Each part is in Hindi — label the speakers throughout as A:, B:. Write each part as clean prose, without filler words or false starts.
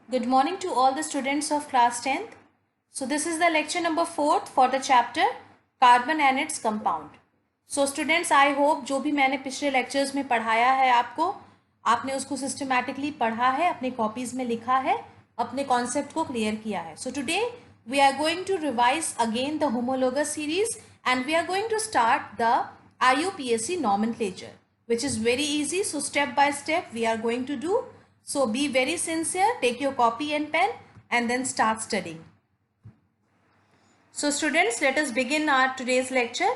A: Good morning to all the students of class 10th. So this is the lecture number 4th for the chapter Carbon and its compound. So students, I hope जो भी मैंने पिछले lectures में पढ़ाया है आपको, आपने उसको systematically पढ़ा है, अपने copies में लिखा है, अपने concept को clear किया है. So today we are going to revise again the homologous series and we are going to start the IUPAC nomenclature, which is very easy. So step by step we are going to do. So be very sincere, take your copy and pen and then start studying. So students, let us begin our today's lecture.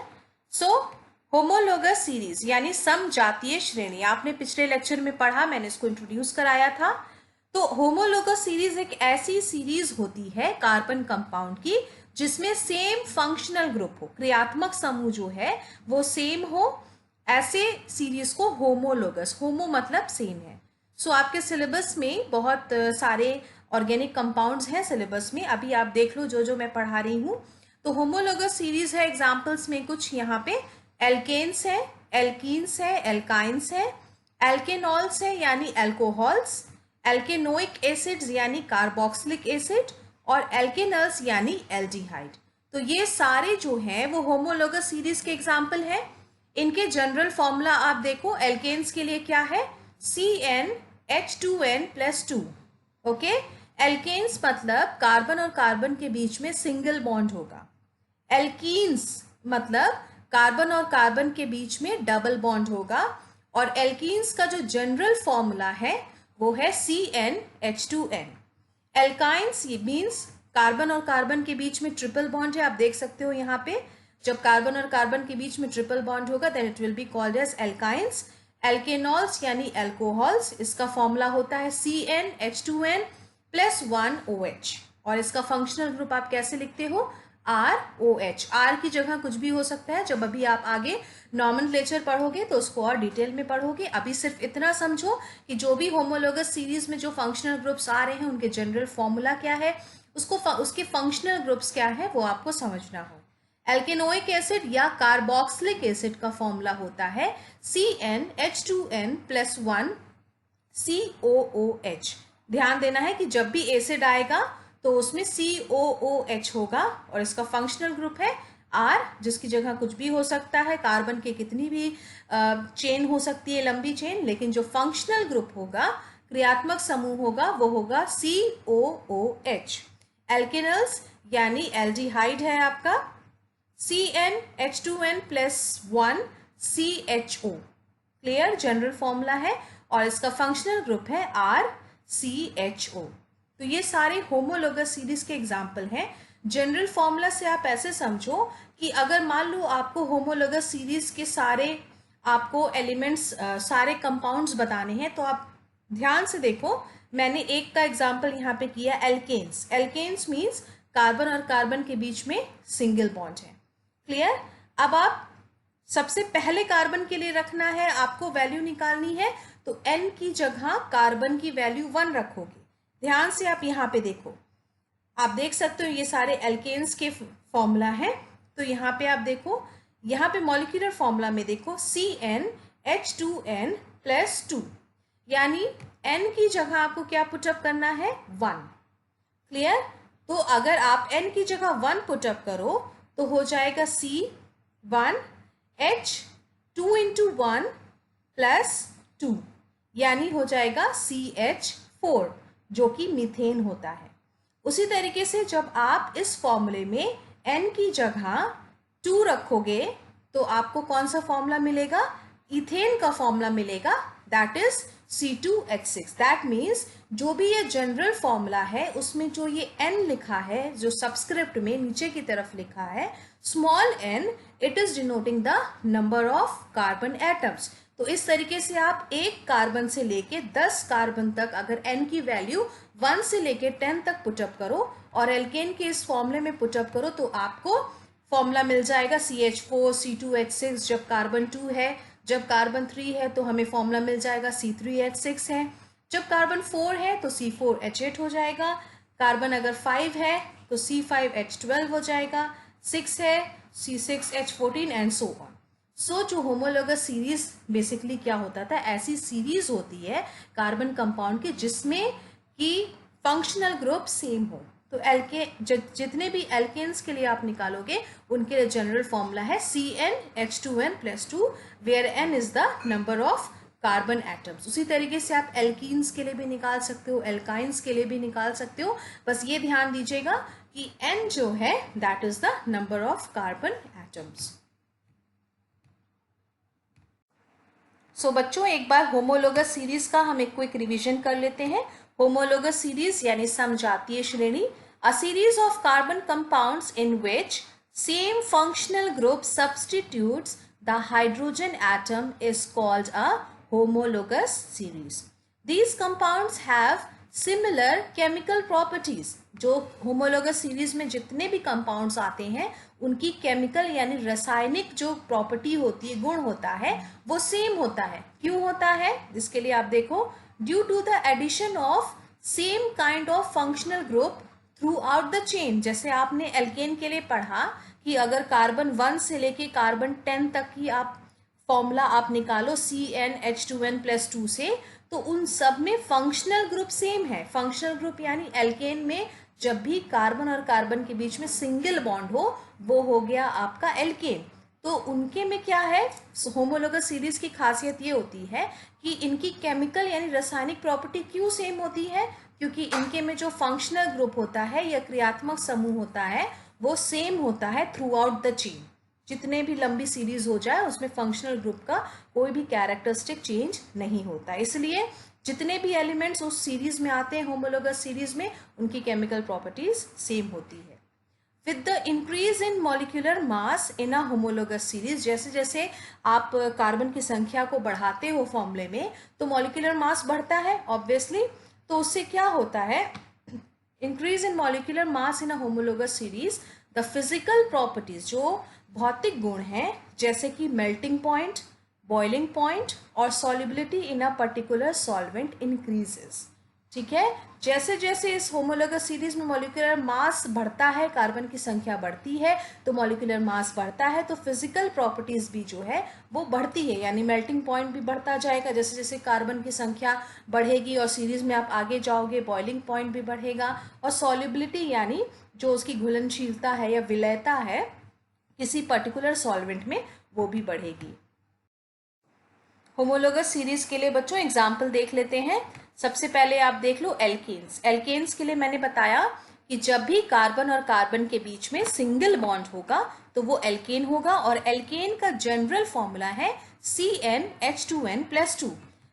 A: So homologous series यानी समजातीय श्रेणी, आपने पिछले लेक्चर में पढ़ा, मैंने इसको इंट्रोड्यूस कराया था. तो होमोलोगस सीरीज एक ऐसी सीरीज होती है कार्बन कंपाउंड की जिसमें सेम फंक्शनल ग्रुप हो, क्रियात्मक समूह जो है वो सेम हो. ऐसे सीरीज को होमोलोगस, होमो मतलब सेम है. सो आपके सिलेबस में बहुत सारे ऑर्गेनिक कंपाउंड्स हैं सिलेबस में, अभी आप देख लो जो जो मैं पढ़ा रही हूँ. तो होमोलोगस सीरीज है, एग्जाम्पल्स में कुछ यहाँ पे एल्केन्स है, एल्कीन्स है, एल्काइंस है, एल्केनॉल्स है यानी एल्कोहल्स, एल्केनोइक एसिड्स यानी कार्बोक्सिलिक एसिड और एल्केनल्स यानी एल्डिहाइड. तो ये सारे जो हैं वो होमोलोगस सीरीज के एग्जाम्पल हैं. इनके जनरल फॉर्मूला आप देखो, एल्केन्स के लिए क्या है, CnH2n+2. ओके, एल्केन्स मतलब कार्बन और कार्बन के बीच में सिंगल बॉन्ड होगा. एल्कीन्स मतलब कार्बन और कार्बन के बीच में डबल बॉन्ड होगा. और एल्कीन्स का जो जनरल फॉर्मूला है वो है CnH2n. एल्काइंस मीन्स कार्बन और कार्बन के बीच में ट्रिपल बॉन्ड है, आप देख सकते हो यहाँ पे. जब कार्बन और कार्बन के बीच में ट्रिपल बॉन्ड होगा then it will be called as alkynes. Alkanols यानी एल्कोहल्स, इसका फॉर्मूला होता है CnH2n+1OH और इसका फंक्शनल ग्रुप आप कैसे लिखते हो, ROH. R की जगह कुछ भी हो सकता है. जब अभी आप आगे नॉमेनक्लेचर पढ़ोगे तो उसको और डिटेल में पढ़ोगे. अभी सिर्फ इतना समझो कि जो भी होमोलोगस सीरीज में जो फंक्शनल ग्रुप्स आ रहे हैं उनके जनरल फॉर्मूला क्या है, उसके फंक्शनल ग्रुप्स क्या है वो आपको समझना हो. एल्केनोइक एसिड या कार्बोक्सिलिक एसिड का फॉर्मूला होता है CnH2n+1COOH. ध्यान देना है कि जब भी एसिड आएगा तो उसमें COOH होगा और इसका फंक्शनल ग्रुप है R, जिसकी जगह कुछ भी हो सकता है, कार्बन के कितनी भी चेन हो सकती है, लंबी चेन, लेकिन जो फंक्शनल ग्रुप होगा, क्रियात्मक समूह होगा, वो होगा COOH. एल्केनल्स यानी एल्डिहाइड है आपका CnH2n+1CHO. क्लियर, जनरल फॉर्मूला है और इसका फंक्शनल ग्रुप है RCHO. तो ये सारे होमोलोगस सीरीज के एग्जाम्पल हैं. जनरल फॉर्मूला से आप ऐसे समझो कि अगर मान लो आपको होमोलोगस सीरीज के सारे आपको एलिमेंट्स, सारे कंपाउंड्स बताने हैं तो आप ध्यान से देखो. मैंने एक का एग्जाम्पल यहाँ पे किया एल्केन्स. एल्केन्स मीन्स कार्बन और कार्बन के बीच में सिंगल बॉन्ड है. क्लियर. अब आप सबसे पहले कार्बन के लिए रखना है, आपको वैल्यू निकालनी है, तो N की जगह कार्बन की वैल्यू 1 रखोगे. ध्यान से आप यहाँ पे देखो, आप देख सकते हो ये सारे एल्केन्स के फॉर्मूला है. तो यहाँ पे आप देखो, यहाँ पे मॉलिक्यूलर फॉर्मूला में देखो CnH2n+2 यानी N की जगह आपको क्या पुटअप करना है, 1. क्लियर. तो अगर आप N की जगह 1 पुटअप करो तो हो जाएगा C1H2×1+2 यानी हो जाएगा CH4 जो कि मीथेन होता है. उसी तरीके से जब आप इस फॉर्मूले में N की जगह 2 रखोगे तो आपको कौन सा फॉर्मूला मिलेगा, इथेन का फॉर्मूला मिलेगा, that is C2H6. That means जो भी ये जनरल फॉर्मूला है उसमें जो ये N लिखा है, जो सबस्क्रिप्ट में नीचे की तरफ लिखा है small n, it is denoting the number of carbon atoms. तो इस तरीके से आप एक कार्बन से लेके 10 कार्बन तक अगर N की वैल्यू 1 से लेके 10 तक पुटअप करो और एल्केन के इस फॉर्मूले में पुटअप करो तो आपको फॉर्मूला मिल जाएगा CH4, C2H6 जब कार्बन 2 है, जब कार्बन 3 है तो हमें फॉर्मूला मिल जाएगा C3H6 है, जब कार्बन 4 है तो C4H8 हो जाएगा, कार्बन अगर 5 है तो C5H12 हो जाएगा, 6 है C6H14 एंड सो ऑन. सो जो होमोलोगस सीरीज बेसिकली क्या होता था, ऐसी सीरीज होती है कार्बन कंपाउंड के जिसमें कि फंक्शनल ग्रुप सेम हो। तो जितने भी एल्केन्स के लिए आप निकालोगे उनके लिए जनरल फॉर्मूला है CnH2n+2, where n is the number of carbon atoms. उसी तरीके से आप एल्कीन्स के लिए भी निकाल सकते हो, एल्काइंस के लिए भी निकाल सकते हो। बस ये ध्यान दीजिएगा कि n जो है that is the number of carbon atoms. So बच्चों, एक बार होमोलोगस सीरीज का हम एक क्विक रिवीजन कर लेते हैं। होमोलोगस सीरीज यानी समजातीय श्रेणी, a series of carbon compounds in which same functional group substitutes the hydrogen atom is called a homologous series. These compounds have similar chemical properties. जो homologous series में जितने भी compounds आते हैं उनकी chemical यानी रासायनिक जो property होती है, गुण होता है, वो same होता है। क्यों होता है? इसके लिए आप देखो, due to the addition of same kind of functional group throughout the chain। जैसे आपने एल्केन के लिए पढ़ा कि अगर कार्बन 1 से लेके कार्बन 10 तक की आप फॉर्मूला आप निकालो CnH2n+2 से, तो उन सब में फंक्शनल ग्रुप सेम है। फंक्शनल ग्रुप यानी एल्केन में जब भी कार्बन और कार्बन के बीच में सिंगल बॉन्ड हो वो हो गया आपका एल्केन। तो उनके में क्या है, होमोलोगस सीरीज की खासियत ये होती है कि इनकी केमिकल यानी रासायनिक प्रॉपर्टी क्यों सेम होती है, क्योंकि इनके में जो फंक्शनल ग्रुप होता है या क्रियात्मक समूह होता है वो सेम होता है थ्रू आउट द चेन। जितने भी लंबी सीरीज हो जाए उसमें फंक्शनल ग्रुप का कोई भी कैरेक्टरिस्टिक चेंज नहीं होता। इसलिए जितने भी एलिमेंट्स उस सीरीज में आते हैं होमोलोगस सीरीज में, उनकी केमिकल प्रॉपर्टीज सेम होती है। With the increase in molecular mass in a homologous series, जैसे जैसे आप कार्बन की संख्या को बढ़ाते हो फॉर्मूले में तो मॉलिक्यूलर मास बढ़ता है ऑब्वियसली। तो उससे क्या होता है, increase in molecular mass in a homologous series, the physical properties जो भौतिक गुण हैं जैसे कि मेल्टिंग पॉइंट, बॉइलिंग पॉइंट और solubility in a particular solvent increases. ठीक है, जैसे जैसे इस होमोलोगस सीरीज में मॉलिक्यूलर मास बढ़ता है, कार्बन की संख्या बढ़ती है तो मॉलिक्यूलर मास बढ़ता है, तो फिजिकल प्रॉपर्टीज भी जो है वो बढ़ती है, यानी मेल्टिंग पॉइंट भी बढ़ता जाएगा। जैसे जैसे कार्बन की संख्या बढ़ेगी और सीरीज में आप आगे जाओगे बॉइलिंग पॉइंट भी बढ़ेगा, और सॉल्युबिलिटी यानी जो उसकी घुलनशीलता है या विलयता है किसी पर्टिकुलर सॉल्वेंट में, वो भी बढ़ेगी। होमोलोगस सीरीज के लिए बच्चों एग्जाम्पल देख लेते हैं। सबसे पहले आप देख लो एल्केन्स। एल्केन्स के लिए मैंने बताया कि जब भी कार्बन और कार्बन के बीच में सिंगल बॉन्ड होगा तो वो एल्केन होगा, और एल्केन का जनरल फॉर्मूला है CnH2n+2।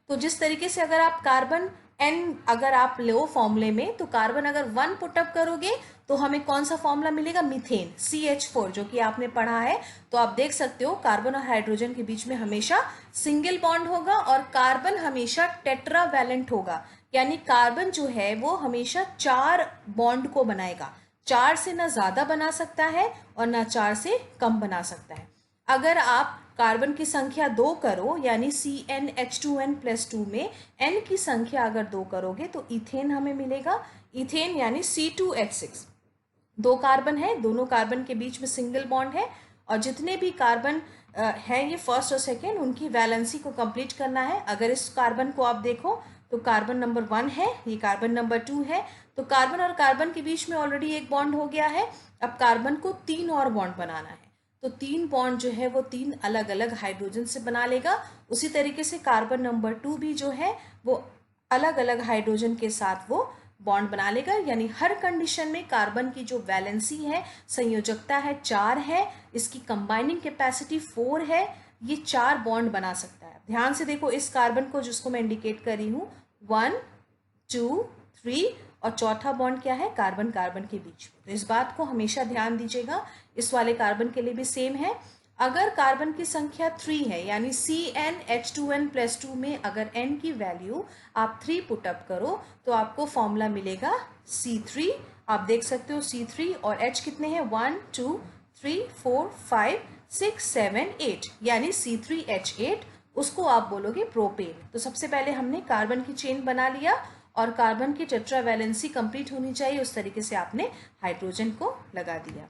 A: तो जिस तरीके से अगर आप कार्बन n अगर आप लो फॉर्मूले में, तो कार्बन अगर 1 पुटअप करोगे तो हमें कौन सा फॉर्मूला मिलेगा, मीथेन CH4, जो कि आपने पढ़ा है। तो आप देख सकते हो कार्बन और हाइड्रोजन के बीच में हमेशा सिंगल बॉन्ड होगा और कार्बन हमेशा टेट्रावैलेंट होगा, यानी कार्बन जो है वो हमेशा 4 बॉन्ड को बनाएगा। 4 से ना ज़्यादा बना सकता है और ना 4 से कम बना सकता है। अगर आप कार्बन की संख्या 2 करो यानी CnH2n+2 में n की संख्या अगर 2 करोगे तो इथेन हमें मिलेगा। इथेन यानी C2H6, 2 कार्बन है, दोनों कार्बन के बीच में सिंगल बॉन्ड है, और जितने भी कार्बन है ये फर्स्ट और सेकेंड, उनकी वैलेंसी को कंप्लीट करना है। अगर इस कार्बन को आप देखो तो कार्बन नंबर 1 है, ये कार्बन नंबर 2 है, तो कार्बन और कार्बन के बीच में ऑलरेडी एक बॉन्ड हो गया है। अब कार्बन को 3 और बॉन्ड बनाना है, तो 3 बॉन्ड जो है वो 3 अलग अलग हाइड्रोजन से बना लेगा। उसी तरीके से कार्बन नंबर 2 भी जो है वो अलग अलग हाइड्रोजन के साथ वो बॉन्ड बना लेगा, यानी हर कंडीशन में कार्बन की जो वैलेंसी है, संयोजकता है 4 है, इसकी कंबाइनिंग कैपेसिटी 4 है, ये 4 बॉन्ड बना सकता है। ध्यान से देखो इस कार्बन को जिसको मैं इंडिकेट कर रही हूँ, 1 2 3, और चौथा बॉन्ड क्या है, कार्बन कार्बन के बीच में। तो इस बात को हमेशा ध्यान दीजिएगा। इस वाले कार्बन के लिए भी सेम है। अगर कार्बन की संख्या 3 है यानी CnH2n+2 में अगर n की वैल्यू आप 3 पुटअप करो तो आपको फॉर्मूला मिलेगा C3। आप देख सकते हो C3, और H कितने हैं, 1 2 3 4 5 6 7 8, यानी C3H8, उसको आप बोलोगे प्रोपेन। तो सबसे पहले हमने कार्बन की चेन बना लिया और कार्बन की टेट्रावैलेंसी कंप्लीट होनी चाहिए, उस तरीके से आपने हाइड्रोजन को लगा दिया।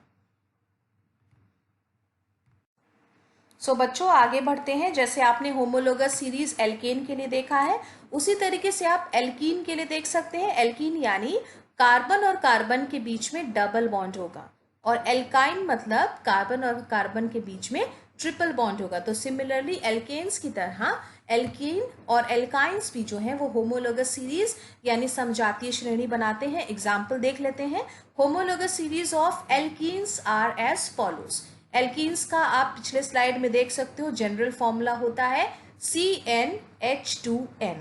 A: सो बच्चों आगे बढ़ते हैं। जैसे आपने होमोलोगस सीरीज एल्केन के लिए देखा है, उसी तरीके से आप एल्कीन के लिए देख सकते हैं। एल्कीन यानी कार्बन और कार्बन के बीच में डबल बॉन्ड होगा, और एल्काइन मतलब कार्बन और कार्बन के बीच में ट्रिपल बॉन्ड होगा। तो सिमिलरली एल्केन्स की तरह एल्कीन और एल्काइंस भी जो है वो होमोलोगस सीरीज यानी समजातीय श्रेणी बनाते हैं। एग्जाम्पल देख लेते हैं। Homologous series of alkenes are as follows. Alkenes का आप पिछले स्लाइड में देख सकते हो, जनरल फॉर्मूला होता है CnH2n,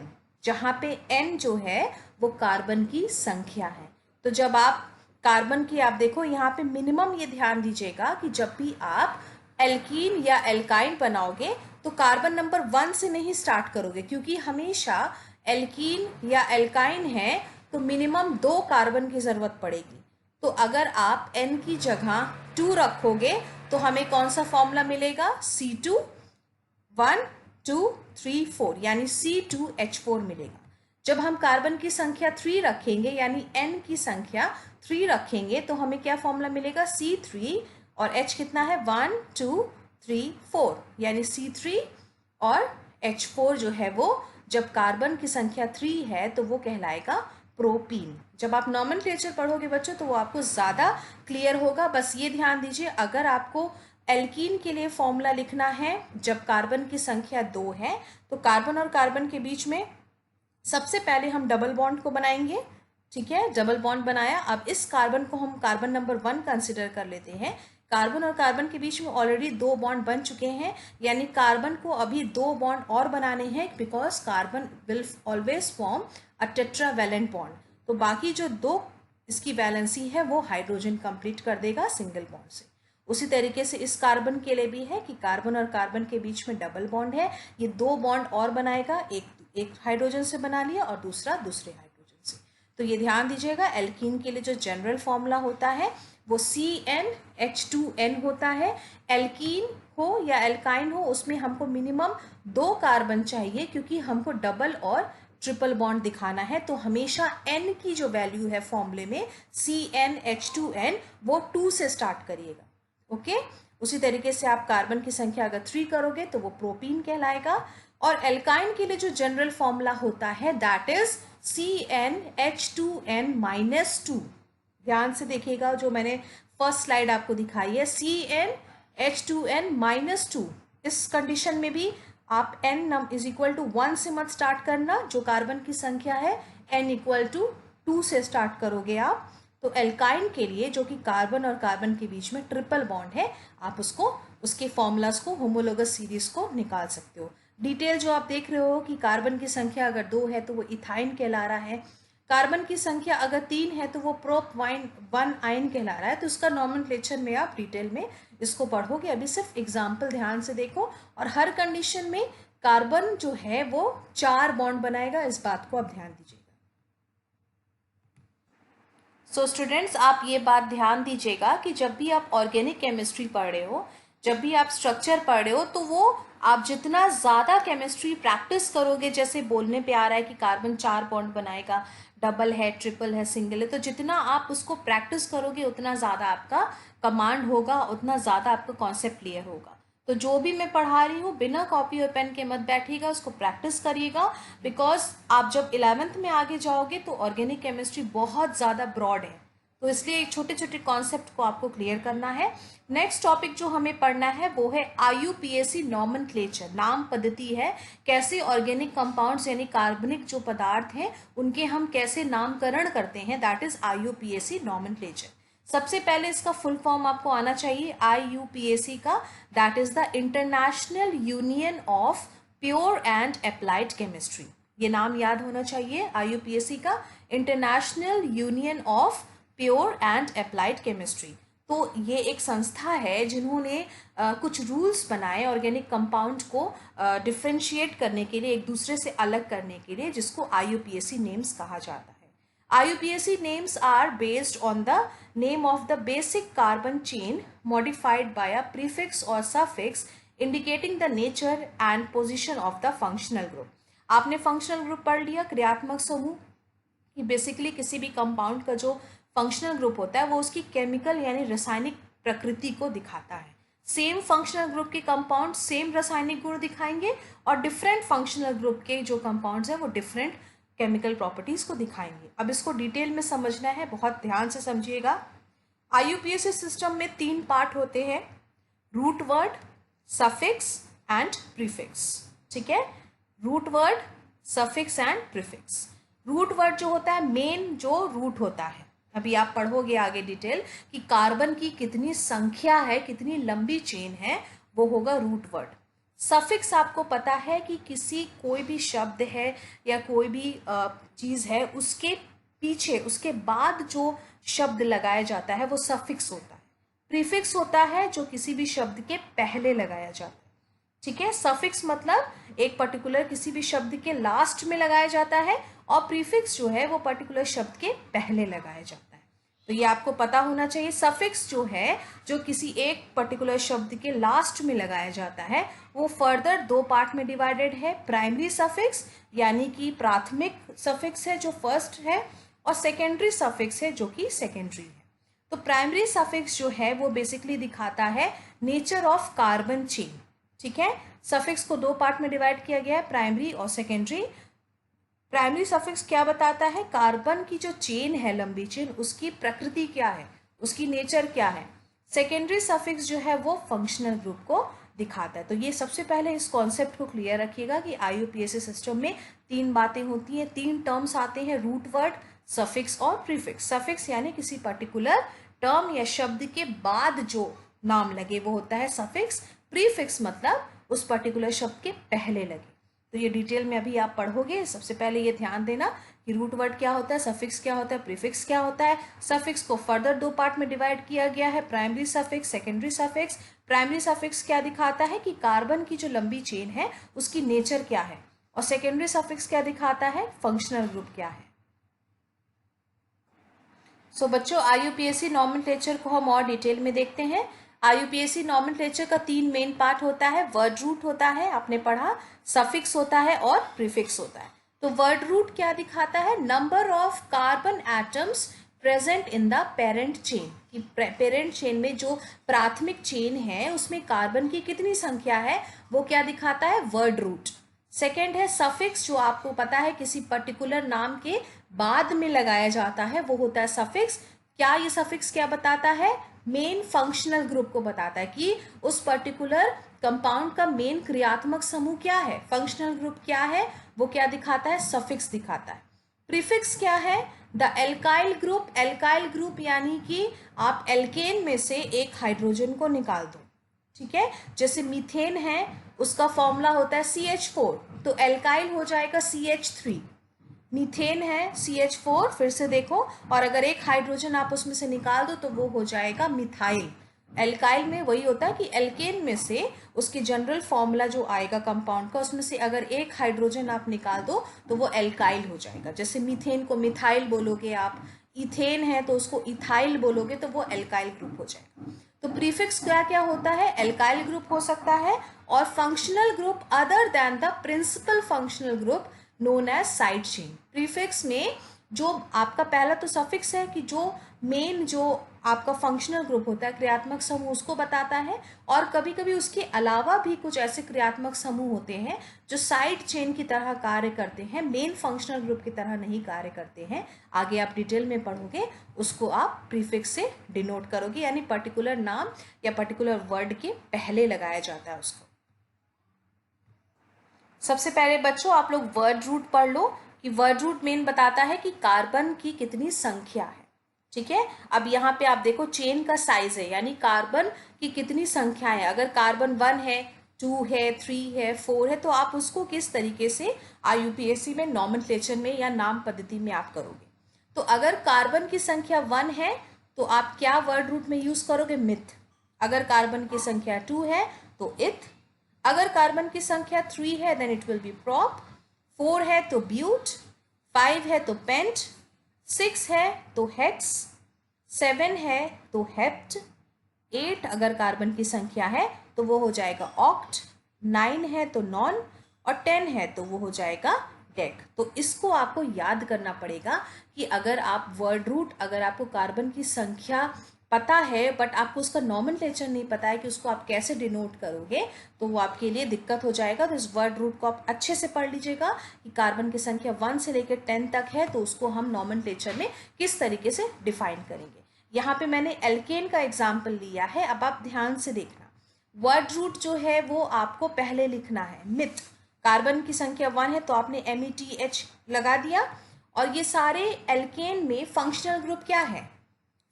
A: जहाँ पे n जो है वो कार्बन की संख्या है। तो जब आप कार्बन की आप देखो यहाँ पे मिनिमम ये ध्यान दीजिएगा कि जब भी आप एल्कीन या एल्काइन बनाओगे तो कार्बन नंबर 1 से नहीं स्टार्ट करोगे, क्योंकि हमेशा एल्कीन या एल्काइन है तो मिनिमम 2 कार्बन की ज़रूरत पड़ेगी। तो अगर आप n की जगह 2 रखोगे तो हमें कौन सा फॉर्मूला मिलेगा? C2 1 2 3 4 यानी C2H4 मिलेगा। जब हम कार्बन की संख्या 3 रखेंगे यानी n की संख्या 3 रखेंगे तो हमें क्या फॉर्मूला मिलेगा? C3 और H कितना है? 1 2 3 4 यानी C3 और H4 जो है वो जब कार्बन की संख्या 3 है तो वो कहलाएगा प्रोपीन। जब आप नॉमेनक्लेचर पढ़ोगे बच्चों तो वो आपको ज़्यादा क्लियर होगा। बस ये ध्यान दीजिए, अगर आपको एल्कीन के लिए फॉर्मूला लिखना है जब कार्बन की संख्या 2 है तो कार्बन और कार्बन के बीच में सबसे पहले हम डबल बॉन्ड को बनाएंगे। ठीक है, डबल बॉन्ड बनाया। अब इस कार्बन को हम कार्बन नंबर 1 कंसिडर कर लेते हैं। कार्बन और कार्बन के बीच में ऑलरेडी 2 बॉन्ड बन चुके हैं, यानी कार्बन को अभी 2 बॉन्ड और बनाने हैं, because carbon will always form a tetravalent bond. तो बाकी जो 2 इसकी वैलेंसी है वो हाइड्रोजन कंप्लीट कर देगा सिंगल बॉन्ड से। उसी तरीके से इस कार्बन के लिए भी है कि कार्बन और कार्बन के बीच में डबल बॉन्ड है, ये 2 बॉन्ड और बनाएगा, एक हाइड्रोजन से बना लिया और दूसरा दूसरे हाइड्रोजन से। तो ये ध्यान दीजिएगा, एल्कीन के लिए जो जनरल फॉर्मूला होता है वो CnH2n होता है। एल्कीन हो या एल्काइन हो उसमें हमको मिनिमम 2 कार्बन चाहिए, क्योंकि हमको डबल और ट्रिपल बॉन्ड दिखाना है। तो हमेशा n की जो वैल्यू है फॉर्मूले में CnH2n वो 2 से स्टार्ट करिएगा। ओके, उसी तरीके से आप कार्बन की संख्या अगर 3 करोगे तो वो प्रोपीन कहलाएगा। और एल्काइन के लिए जो जनरल फॉर्मूला होता है दैट इज CnH2n-2। ध्यान से देखिएगा, जो मैंने फर्स्ट स्लाइड आपको दिखाई है CnH2n-2। इस कंडीशन में भी आप n इज इक्वल टू 1 से मत स्टार्ट करना, जो कार्बन की संख्या है n इक्वल टू 2 से स्टार्ट करोगे आप। तो एल्काइन के लिए जो कि कार्बन और कार्बन के बीच में ट्रिपल बॉन्ड है, आप उसको उसके फॉर्मूलाज को होमोलोगस सीरीज को निकाल सकते हो। डिटेल जो आप देख रहे हो कि कार्बन की संख्या अगर 2 है तो वो इथाइन कहला रहा है, कार्बन की संख्या अगर 3 है तो वो प्रोप-1 आयन कहला रहा है। तो उसका नॉमेनक्लेचर में आप डिटेल में इसको पढ़ोगे। अभी सिर्फ एग्जाम्पल ध्यान से देखो, और हर कंडीशन में कार्बन जो है वो 4 बॉन्ड बनाएगा, इस बात को आप ध्यान दीजिएगा। सो स्टूडेंट्स, आप ये बात ध्यान दीजिएगा कि जब भी आप ऑर्गेनिक केमिस्ट्री पढ़ रहे हो, जब भी आप स्ट्रक्चर पढ़ रहे हो, तो वो आप जितना ज़्यादा केमिस्ट्री प्रैक्टिस करोगे, जैसे बोलने पे आ रहा है कि कार्बन 4 बॉन्ड बनाएगा, डबल है, ट्रिपल है, सिंगल है, तो जितना आप उसको प्रैक्टिस करोगे उतना ज़्यादा आपका कमांड होगा, उतना ज़्यादा आपका कॉन्सेप्ट क्लियर होगा। तो जो भी मैं पढ़ा रही हूँ बिना कॉपी और पेन के मत बैठिएगा, उसको प्रैक्टिस करिएगा, बिकॉज आप जब 11th में आगे जाओगे तो ऑर्गेनिक केमिस्ट्री बहुत ज़्यादा ब्रॉड है, तो इसलिए छोटे छोटे कॉन्सेप्ट को आपको क्लियर करना है। नेक्स्ट टॉपिक जो हमें पढ़ना है वो है IUPAC नॉमेनक्लेचर। नाम पद्धति है, कैसे ऑर्गेनिक कंपाउंड्स यानी कार्बनिक जो पदार्थ हैं उनके हम कैसे नामकरण करते हैं, दैट इज IUPAC नॉमेनक्लेचर। सबसे पहले इसका फुल फॉर्म आपको आना चाहिए IUPAC का, that is the international union of pure and applied chemistry. ये नाम याद होना चाहिए, IUPAC का international union of pure and applied chemistry. तो ये एक संस्था है जिन्होंने कुछ रूल्स बनाए ऑर्गेनिक कंपाउंड को डिफ्रेंशिएट करने के लिए, एक दूसरे से अलग करने के लिए, जिसको IUPAC नेम्स कहा जाता है। IUPAC names are based on the name of the basic carbon chain modified by a prefix or suffix indicating the nature and position of the functional group। आपने फंक्शनल ग्रुप पढ़ लिया, क्रियात्मक समूह, कि बेसिकली किसी भी कंपाउंड का जो फंक्शनल ग्रुप होता है वो उसकी केमिकल यानी रासायनिक प्रकृति को दिखाता है। सेम फंक्शनल ग्रुप के कंपाउंड सेम रासायनिक गुण दिखाएंगे और डिफरेंट फंक्शनल ग्रुप के जो कंपाउंड्स हैं वो डिफरेंट केमिकल प्रॉपर्टीज को दिखाएंगे। अब इसको डिटेल में समझना है, बहुत ध्यान से समझिएगा। IUPAC सिस्टम में 3 पार्ट होते हैं, root word, suffix and prefix. ठीक है, root word, suffix and prefix. Root word जो होता है मेन जो रूट होता है, अभी आप पढ़ोगे आगे डिटेल कि कार्बन की कितनी संख्या है, कितनी लंबी चेन है, वो होगा रूट वर्ड। सफिक्स आपको पता है कि किसी कोई भी शब्द है या कोई भी चीज़ है उसके पीछे उसके बाद जो शब्द लगाया जाता है वो सफिक्स होता है। प्रीफिक्स होता है जो किसी भी शब्द के पहले लगाया जाता है। ठीक है, सफिक्स मतलब एक पर्टिकुलर किसी भी शब्द के लास्ट में लगाया जाता है और प्रीफिक्स जो है वो पर्टिकुलर शब्द के पहले लगाया जाता है। तो ये आपको पता होना चाहिए। सफिक्स जो है जो किसी एक पर्टिकुलर शब्द के लास्ट में लगाया जाता है वो फर्दर 2 पार्ट में डिवाइडेड है। प्राइमरी सफिक्स यानी कि प्राथमिक सफिक्स है जो फर्स्ट है, और सेकेंडरी सफिक्स है जो कि सेकेंडरी है। तो प्राइमरी सफिक्स जो है वो बेसिकली दिखाता है नेचर ऑफ कार्बन चेन। ठीक है, सफिक्स को 2 पार्ट में डिवाइड किया गया है, प्राइमरी और सेकेंडरी। प्राइमरी सफिक्स क्या बताता है, कार्बन की जो चेन है, लंबी चेन, उसकी प्रकृति क्या है, उसकी नेचर क्या है। सेकेंडरी सफिक्स जो है वो फंक्शनल ग्रुप को दिखाता है। तो ये सबसे पहले इस कॉन्सेप्ट को क्लियर रखिएगा कि IUPAC सिस्टम में 3 बातें होती हैं, 3 टर्म्स आते हैं, रूट वर्ड, सफिक्स और प्रीफिक्स। सफिक्स यानी किसी पर्टिकुलर टर्म या शब्द के बाद जो नाम लगे वो होता है सफिक्स। प्रीफिक्स मतलब उस पर्टिकुलर शब्द के पहले लगे। तो ये डिटेल में अभी आप पढ़ोगे। सबसे पहले ये ध्यान देना कि रूट वर्ड क्या होता है, सफिक्स क्या होता है, प्रीफिक्स क्या होता है। सफिक्स को फर्दर 2 पार्ट में डिवाइड किया गया है, primary suffix, secondary suffix. Primary suffix क्या दिखाता है कि कार्बन की जो लंबी चेन है उसकी नेचर क्या है, और सेकेंडरी सफिक्स क्या दिखाता है, फंक्शनल ग्रुप क्या है। सो बच्चों, IUPAC नॉमेनक्लेचर को हम और डिटेल में देखते हैं। IUPAC नॉमेनक्लेचर का 3 मेन पार्ट होता है। वर्ड रूट होता है, आपने पढ़ा, सफिक्स होता है और प्रीफिक्स होता है। तो वर्ड रूट क्या दिखाता है, number of carbon atoms present in the parent chain, कि पेरेंट चेन में जो प्राथमिक चेन है उसमें कार्बन की कितनी संख्या है, वो क्या दिखाता है, वर्ड रूट। सेकेंड है सफिक्स, जो आपको पता है किसी पर्टिकुलर नाम के बाद में लगाया जाता है, वो होता है सफिक्स। क्या ये सफिक्स क्या बताता है, मेन फंक्शनल ग्रुप को बताता है कि उस पर्टिकुलर कंपाउंड का मेन क्रियात्मक समूह क्या है, फंक्शनल ग्रुप क्या है, वो क्या दिखाता है, सफिक्स दिखाता है। प्रीफिक्स क्या है, the alkyl group. Alkyl group यानी कि आप एल्केन में से एक हाइड्रोजन को निकाल दो। ठीक है, जैसे मीथेन है उसका फॉर्मूला होता है CH4, तो एल्काइल हो जाएगा CH3। मीथेन है CH4, फिर से देखो, और अगर एक हाइड्रोजन आप उसमें से निकाल दो तो वो हो जाएगा मिथाइल। एल्काइल में वही होता है कि एल्केन में से उसके जनरल फॉर्मूला जो आएगा कंपाउंड का, उसमें से अगर एक हाइड्रोजन आप निकाल दो तो वो एल्काइल हो जाएगा। जैसे मीथेन को मिथाइल बोलोगे आप, इथेन है तो उसको इथाइल बोलोगे तो वो एल्काइल ग्रुप हो जाएगा। तो प्रीफिक्स क्या क्या होता है, एल्काइल ग्रुप हो सकता है, और functional group other than the principal functional group known as side chain. Prefix में जो आपका पहला तो सफिक्स है कि जो मेन जो आपका फंक्शनल ग्रुप होता है, क्रियात्मक समूह, उसको बताता है, और कभी कभी उसके अलावा भी कुछ ऐसे क्रियात्मक समूह होते हैं जो साइड चेन की तरह कार्य करते हैं, मेन फंक्शनल ग्रुप की तरह नहीं कार्य करते हैं। आगे आप डिटेल में पढ़ोगे, उसको आप प्रीफिक्स से डिनोट करोगे, यानी पर्टिकुलर नाम या पर्टिकुलर वर्ड के पहले लगाया जाता है उसको। सबसे पहले बच्चों आप लोग वर्ड रूट पढ़ लो कि वर्ड रूट मेन बताता है कि कार्बन की कितनी संख्या है। ठीक है, अब यहाँ पे आप देखो चेन का साइज है, यानी कार्बन की कितनी संख्या है। अगर कार्बन 1 है, 2 है, 3 है, 4 है, तो आप उसको किस तरीके से IUPAC में नॉमेनक्लेचर में या नाम पद्धति में आप करोगे। तो अगर कार्बन की संख्या 1 है तो आप क्या वर्ड रूट में यूज करोगे, मिथ। अगर कार्बन की संख्या 2 है तो इथ। अगर कार्बन की संख्या 3 है then it will be prop, 4 है तो ब्यूट, 5 है तो पेंट, 6 है तो हेक्स, 7 है तो हेप्ट, 8 अगर कार्बन की संख्या है तो वो हो जाएगा ऑक्ट, 9 है तो नॉन, और 10 है तो वो हो जाएगा डेक। तो इसको आपको याद करना पड़ेगा कि अगर आप वर्ड रूट, अगर आपको कार्बन की संख्या पता है बट आपको उसका नॉमेनक्लेचर नहीं पता है कि उसको आप कैसे डिनोट करोगे, तो वो आपके लिए दिक्कत हो जाएगा। तो इस वर्ड रूट को आप अच्छे से पढ़ लीजिएगा कि कार्बन की संख्या 1 से लेकर 10 तक है, तो उसको हम नॉमेनक्लेचर में किस तरीके से डिफाइन करेंगे। यहाँ पे मैंने एल्केन का एग्जाम्पल लिया है, अब आप ध्यान से देखना। वर्ड रूट जो है वो आपको पहले लिखना है। मिथ, कार्बन की संख्या 1 है तो आपने METH लगा दिया। और ये सारे एल्केन में फंक्शनल ग्रुप क्या है?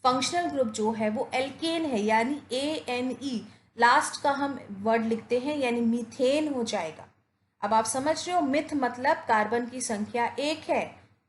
A: फंक्शनल ग्रुप जो है वो एल्केन है, यानी ANE लास्ट का हम वर्ड लिखते हैं, यानी मीथेन हो जाएगा। अब आप समझ रहे हो, मिथ मतलब कार्बन की संख्या 1 है।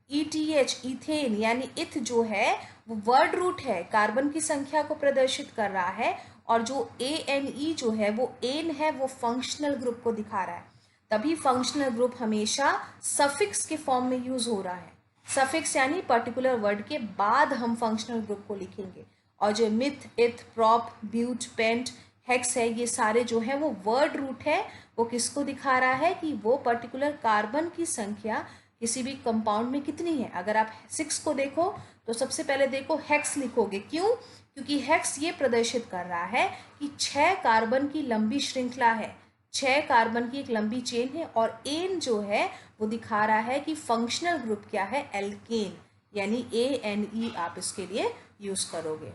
A: ETH इथेन यानी इथ जो है वो वर्ड रूट है, कार्बन की संख्या को प्रदर्शित कर रहा है। और जो ANE जो है वो एन है, वो फंक्शनल ग्रुप को दिखा रहा है। तभी फंक्शनल ग्रुप हमेशा सफिक्स के फॉर्म में यूज हो रहा है। सफिक्स यानी पर्टिकुलर वर्ड के बाद हम फंक्शनल ग्रुप को लिखेंगे। और जो मिथ, इथ, प्रॉप, ब्यूट, पेंट, हेक्स है, ये सारे जो है वो वर्ड रूट है। वो किसको दिखा रहा है कि वो पर्टिकुलर कार्बन की संख्या किसी भी कंपाउंड में कितनी है। अगर आप 6 को देखो तो सबसे पहले देखो हेक्स लिखोगे, क्यों? क्योंकि हेक्स ये प्रदर्शित कर रहा है कि 6 कार्बन की लंबी श्रृंखला है, 6 कार्बन की एक लंबी चेन है। और एन जो है वो दिखा रहा है कि फंक्शनल ग्रुप क्या है, एल्केन, यानी ANE आप इसके लिए यूज करोगे।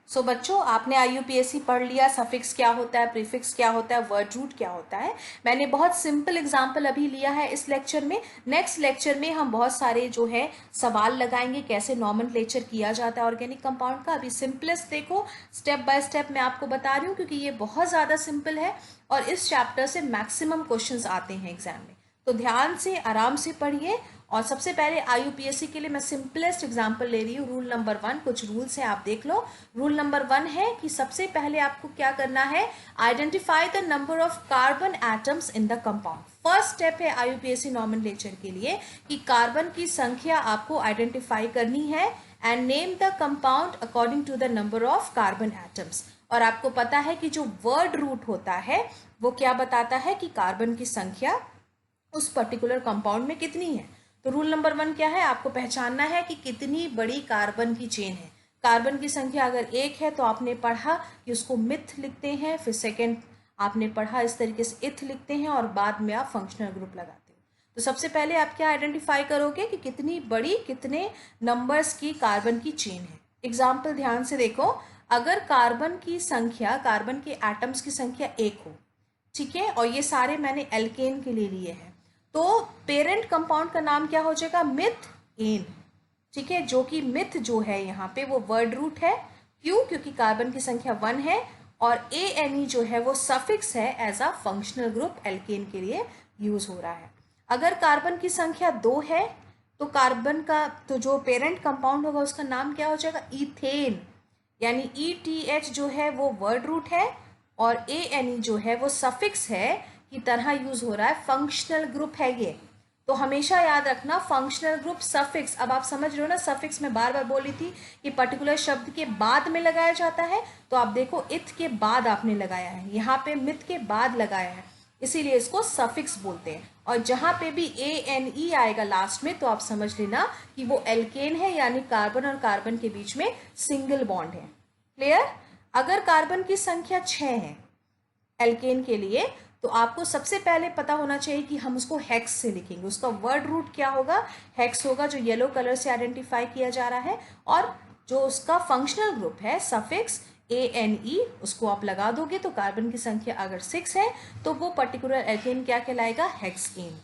A: सो बच्चों, आपने IUPAC पढ़ लिया, सफिक्स क्या होता है, प्रीफिक्स क्या होता है, वर्ड रूट क्या होता है। मैंने बहुत सिंपल एग्जांपल अभी लिया है इस लेक्चर में। नेक्स्ट लेक्चर में हम बहुत सारे जो है सवाल लगाएंगे, कैसे नॉमेनक्लेचर किया जाता है ऑर्गेनिक कंपाउंड का। अभी सिंपलेस्ट देखो, स्टेप बाय स्टेप मैं आपको बता रही हूँ, क्योंकि ये बहुत ज़्यादा सिंपल है और इस चैप्टर से मैक्सिमम क्वेश्चंस आते हैं एग्जाम में। तो ध्यान से आराम से पढ़िए। और सबसे पहले IUPAC के लिए मैं सिंपलेस्ट एग्जांपल ले रही हूँ, रूल नंबर 1। कुछ रूल्स हैं, आप देख लो। रूल नंबर 1 है कि सबसे पहले आपको क्या करना है, identify the number of carbon atoms in the compound. First step है IUPAC नॉमेनक्लेचर के लिए कि कार्बन की संख्या आपको आइडेंटिफाई करनी है। And name the compound according to the number of carbon atoms. और आपको पता है कि जो वर्ड रूट होता है वो क्या बताता है कि कार्बन की संख्या उस पर्टिकुलर कंपाउंड में कितनी है। तो रूल नंबर 1 क्या है, आपको पहचानना है कि कितनी बड़ी कार्बन की चेन है। कार्बन की संख्या अगर 1 है तो आपने पढ़ा कि उसको मिथ लिखते हैं, फिर सेकेंड आपने पढ़ा इस तरीके से इथ लिखते हैं, और बाद में आप फंक्शनल ग्रुप लगाते हो। तो सबसे पहले आप क्या आइडेंटिफाई करोगे कि कितनी बड़ी, कितने नंबर्स की कार्बन की चेन है। एग्जाम्पल ध्यान से देखो, अगर कार्बन की संख्या, कार्बन के एटम्स की संख्या 1 हो, ठीक है, और ये सारे मैंने एल्केन के लिए लिए हैं, तो पेरेंट कंपाउंड का नाम क्या हो जाएगा, मिथ एन। ठीक है, जो कि मिथ जो है यहाँ पे वो वर्ड रूट है। क्यों? क्योंकि कार्बन की संख्या 1 है और ANE जो है वो सफिक्स है, as a functional group alkane के लिए यूज हो रहा है। अगर कार्बन की संख्या 2 है तो कार्बन का, तो जो पेरेंट कंपाउंड होगा उसका नाम क्या हो जाएगा, इथेन, यानी ETH जो है वो वर्ड रूट है और ANE जो है वो सफिक्स है की तरह यूज हो रहा है, फंक्शनल ग्रुप है ये। तो हमेशा याद रखना, फंक्शनल ग्रुप सफिक्स, अब आप समझ रहे हो ना, सफिक्स में बार बार बोली थी कि पर्टिकुलर शब्द के बाद में लगाया जाता है। तो आप देखो, इथ के बाद आपने लगाया है, यहाँ पे मिथ के बाद लगाया है, इसीलिए इसको सफिक्स बोलते हैं। और जहां पे भी ANE आएगा लास्ट में तो आप समझ लेना कि वो एल्केन है, यानी कार्बन और कार्बन के बीच में सिंगल बॉन्ड है। क्लियर? अगर कार्बन की संख्या 6 है एल्केन के लिए, तो आपको सबसे पहले पता होना चाहिए कि हम उसको हेक्स से लिखेंगे। उसका वर्ड रूट क्या होगा, हेक्स होगा, जो येलो कलर से आइडेंटिफाई किया जा रहा है। और जो उसका फंक्शनल ग्रुप है सफिक्स ANE, उसको आप लगा दोगे तो कार्बन की संख्या अगर 6 है तो वो पर्टिकुलर एल्केन क्या कहलाएगा, हेक्सेन।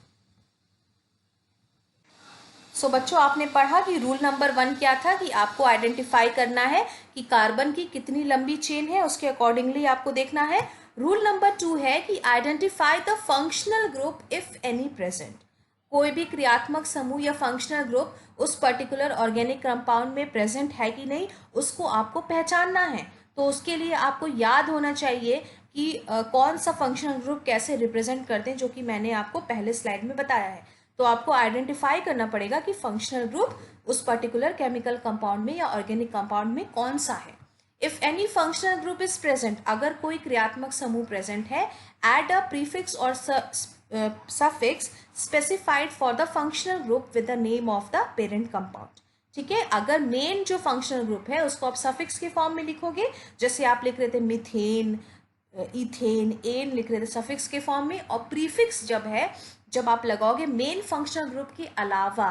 A: सो बच्चों, आपने पढ़ा कि रूल नंबर 1 क्या था, कि आपको आइडेंटिफाई करना है कि कार्बन की कितनी लंबी चेन है, उसके अकॉर्डिंगली आपको देखना है। रूल नंबर 2 है कि identify the functional group if any present. कोई भी क्रियात्मक समूह या फंक्शनल ग्रुप उस पर्टिकुलर ऑर्गेनिक कंपाउंड में प्रेजेंट है कि नहीं, उसको आपको पहचानना है। तो उसके लिए आपको याद होना चाहिए कि कौन सा फंक्शनल ग्रुप कैसे रिप्रेजेंट करते हैं, जो कि मैंने आपको पहले स्लाइड में बताया है। तो आपको आइडेंटिफाई करना पड़ेगा कि फंक्शनल ग्रुप उस पर्टिकुलर केमिकल कंपाउंड में या ऑर्गेनिक कंपाउंड में कौन सा है। If any functional group is present, अगर कोई क्रियात्मक समूह प्रेजेंट है, एड अ प्रीफिक्स और suffix specified for the functional group with the name of the parent compound. ठीक है। अगर मेन जो फंक्शनल ग्रुप है उसको आप सफिक्स के फॉर्म में लिखोगे, जैसे आप लिख रहे थे मिथेन, इथेन, एन लिख रहे थे सफिक्स के फॉर्म में, और प्रीफिक्स जब आप लगाओगे मेन फंक्शनल ग्रुप के अलावा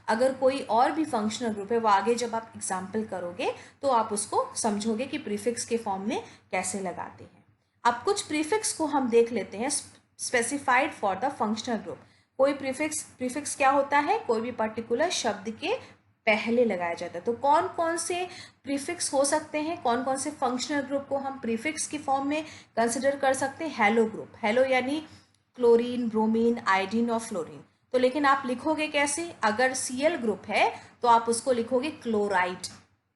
A: अगर कोई और भी फंक्शनल ग्रुप है, वो आगे जब आप एग्जाम्पल करोगे तो आप उसको समझोगे कि प्रीफिक्स के फॉर्म में कैसे लगाते हैं। अब कुछ प्रीफिक्स को हम देख लेते हैं specified for the functional group. कोई प्रीफिक्स क्या होता है, कोई भी पर्टिकुलर शब्द के पहले लगाया जाता है। तो कौन कौन से प्रीफिक्स हो सकते हैं, कौन कौन से फंक्शनल ग्रुप को हम प्रीफिक्स की फॉर्म में कंसिडर कर सकते हैं। हेलो ग्रुप, हेलो यानी क्लोरीन, ब्रोमीन, आयोडीन और फ्लोरीन। तो लेकिन आप लिखोगे कैसे, अगर Cl ग्रुप है तो आप उसको लिखोगे क्लोराइड,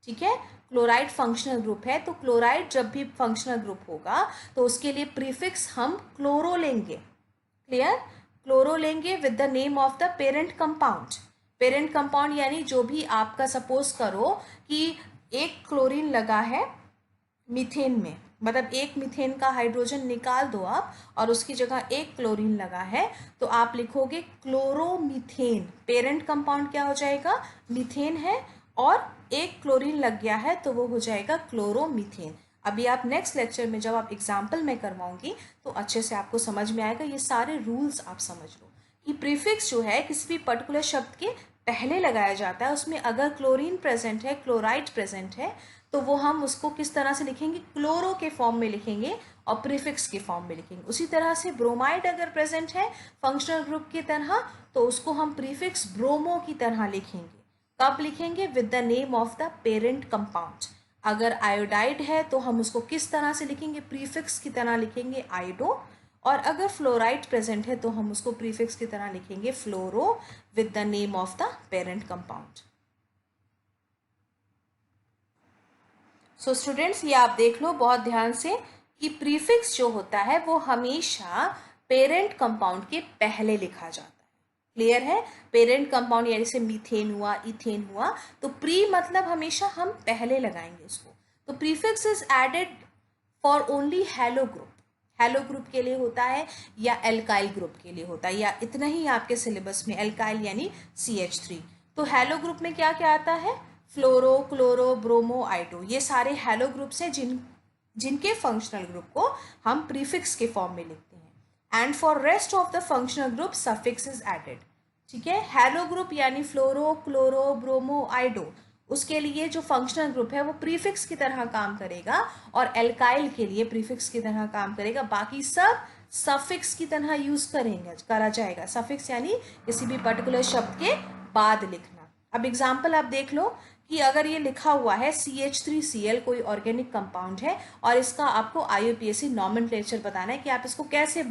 A: ठीक है। क्लोराइड फंक्शनल ग्रुप है, तो क्लोराइड जब भी फंक्शनल ग्रुप होगा तो उसके लिए प्रीफिक्स हम क्लोरो लेंगे, क्लियर, क्लोरो लेंगे with the name of the parent compound. Parent compound यानी जो भी आपका, सपोज करो कि एक क्लोरीन लगा है मीथेन में, मतलब एक मीथेन का हाइड्रोजन निकाल दो आप और उसकी जगह एक क्लोरीन लगा है, तो आप लिखोगे क्लोरोमीथेन। पेरेंट कंपाउंड क्या हो जाएगा, मीथेन है, और एक क्लोरीन लग गया है तो वो हो जाएगा क्लोरोमीथेन। अभी आप नेक्स्ट लेक्चर में जब आप एग्जाम्पल में करवाऊंगी तो अच्छे से आपको समझ में आएगा। ये सारे रूल्स आप समझ लो कि प्रीफिक्स जो है किसी भी पर्टिकुलर शब्द के पहले लगाया जाता है। उसमें अगर क्लोरीन प्रेजेंट है, क्लोराइड प्रेजेंट है, तो वो हम उसको किस तरह से लिखेंगे, क्लोरो के फॉर्म में लिखेंगे और प्रीफिक्स के फॉर्म में लिखेंगे। उसी तरह से ब्रोमाइड अगर प्रेजेंट है फंक्शनल ग्रुप की तरह, तो उसको हम प्रीफिक्स ब्रोमो की तरह लिखेंगे। कब लिखेंगे, with the name of the parent compound. अगर आयोडाइड है तो हम उसको किस तरह से लिखेंगे, प्रीफिक्स की तरह लिखेंगे आयोडो। और अगर फ्लोराइड प्रेजेंट है तो हम उसको प्रीफिक्स की तरह लिखेंगे fluoro with the name of the parent compound. So students, ये आप देख लो बहुत ध्यान से कि प्रीफिक्स जो होता है वो हमेशा पेरेंट कंपाउंड के पहले लिखा जाता है। क्लियर है, पेरेंट कंपाउंड यानी से मीथेन हुआ, इथेन हुआ, तो प्री मतलब हमेशा हम पहले लगाएंगे इसको। तो prefix is added for only halo group, halo group के लिए होता है या एल्काइल ग्रुप के लिए होता है, या इतना ही आपके सिलेबस में एल्काइल यानी CH3। तो हेलो ग्रुप में क्या क्या आता है, फ्लोरो, क्लोरो, ब्रोमो, आयोडो, ये सारे हेलो ग्रुप्स हैं जिनके फंक्शनल ग्रुप को हम प्रीफिक्स के फॉर्म में लिखते हैं। And for rest of the functional group suffix is added, ठीक है। हेलो ग्रुप यानी फ्लोरो, क्लोरो, ब्रोमो, आयोडो, उसके लिए जो फंक्शनल ग्रुप है वो प्रीफिक्स की तरह काम करेगा, और एल्काइल के लिए प्रीफिक्स की तरह काम करेगा। बाकी सब सफिक्स की तरह यूज करा जाएगा। सफिक्स यानी किसी भी पर्टिकुलर शब्द के बाद लिखना। अब एग्जाम्पल आप देख लो कि अगर ये लिखा हुआ है CH3Cl कोई ऑर्गेनिक कंपाउंड है, और इसका आपको IUPAC नॉमेनक्लेचर बताना है कि आप इसको कैसे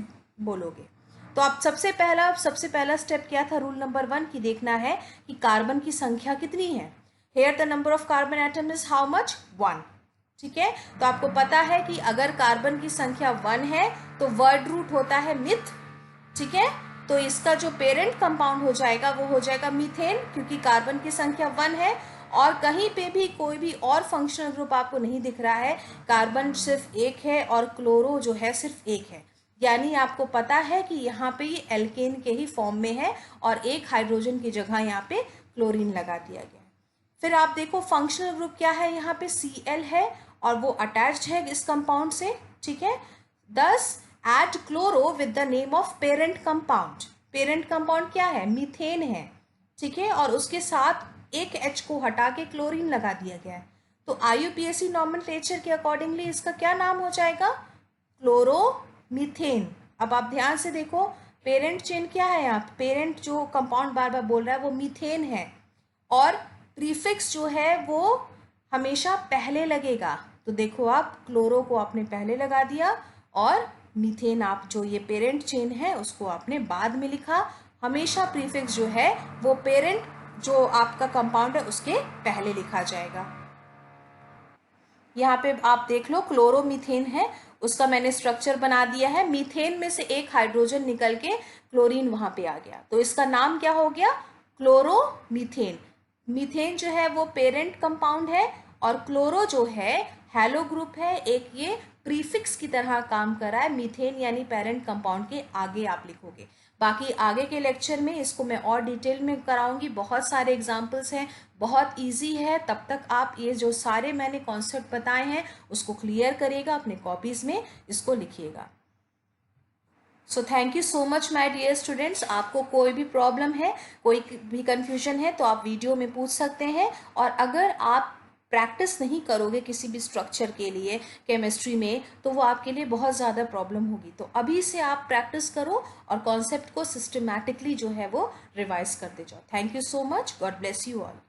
A: बोलोगे। तो आप सबसे पहला स्टेप क्या था, रूल नंबर 1 की देखना है कि कार्बन की संख्या कितनी है। Here the number of carbon atom is how much, 1, ठीक है। तो आपको पता है कि अगर कार्बन की संख्या 1 है तो वर्ड रूट होता है मिथ, ठीक है। तो इसका जो पेरेंट कंपाउंड हो जाएगा वो हो जाएगा मीथेन, क्योंकि कार्बन की संख्या 1 है, और कहीं पे भी कोई भी और फंक्शनल ग्रुप आपको नहीं दिख रहा है। कार्बन सिर्फ एक है और क्लोरो जो है सिर्फ एक है, यानी आपको पता है कि यहाँ पे ये एल्केन के ही फॉर्म में है और एक हाइड्रोजन की जगह यहाँ पे क्लोरीन लगा दिया गया है। फिर आप देखो फंक्शनल ग्रुप क्या है, यहाँ पे Cl है और वो अटैच्ड है इस कंपाउंड से, ठीक है। Thus add chloro with the name of parent compound. Parent compound क्या है, मीथेन है, ठीक है, और उसके साथ एक H को हटा के क्लोरीन लगा दिया गया है। तो IUPAC नॉमेनक्लेचर के अकॉर्डिंगली इसका क्या नाम हो जाएगा, क्लोरोमीथेन। अब आप ध्यान से देखो पेरेंट चेन क्या है, यहाँ पेरेंट जो कंपाउंड बार बार बोल रहा है वो मीथेन है, और प्रीफिक्स जो है वो हमेशा पहले लगेगा। तो देखो आप क्लोरो को आपने पहले लगा दिया और मीथेन आप जो ये पेरेंट चेन है उसको आपने बाद में लिखा। हमेशा प्रीफिक्स जो है वो पेरेंट जो आपका कंपाउंड है उसके पहले लिखा जाएगा। यहाँ पे आप देख लो क्लोरोमीथेन है, उसका मैंने स्ट्रक्चर बना दिया है। मीथेन में से एक हाइड्रोजन निकल के क्लोरीन वहां पे आ गया, तो इसका नाम क्या हो गया, क्लोरोमीथेन। मीथेन जो है वो पेरेंट कंपाउंड है और क्लोरो जो है हेलो ग्रुप है, एक ये प्रीफिक्स की तरह काम कर रहा है, मीथेन यानी पेरेंट कंपाउंड के आगे आप लिखोगे। बाकी आगे के लेक्चर में इसको मैं और डिटेल में कराऊंगी, बहुत सारे एग्जाम्पल्स हैं, बहुत इजी है। तब तक आप ये जो सारे मैंने कॉन्सेप्ट बताए हैं उसको क्लियर करिएगा, अपने कॉपीज़ में इसको लिखिएगा। So thank you so much my dear students. आपको कोई भी प्रॉब्लम है, कोई भी कन्फ्यूजन है तो आप वीडियो में पूछ सकते हैं। और अगर आप प्रैक्टिस नहीं करोगे किसी भी स्ट्रक्चर के लिए केमिस्ट्री में तो वो आपके लिए बहुत ज़्यादा प्रॉब्लम होगी। तो अभी से आप प्रैक्टिस करो और कॉन्सेप्ट को सिस्टमैटिकली जो है वो रिवाइज करते जाओ। Thank you so much. God bless you all.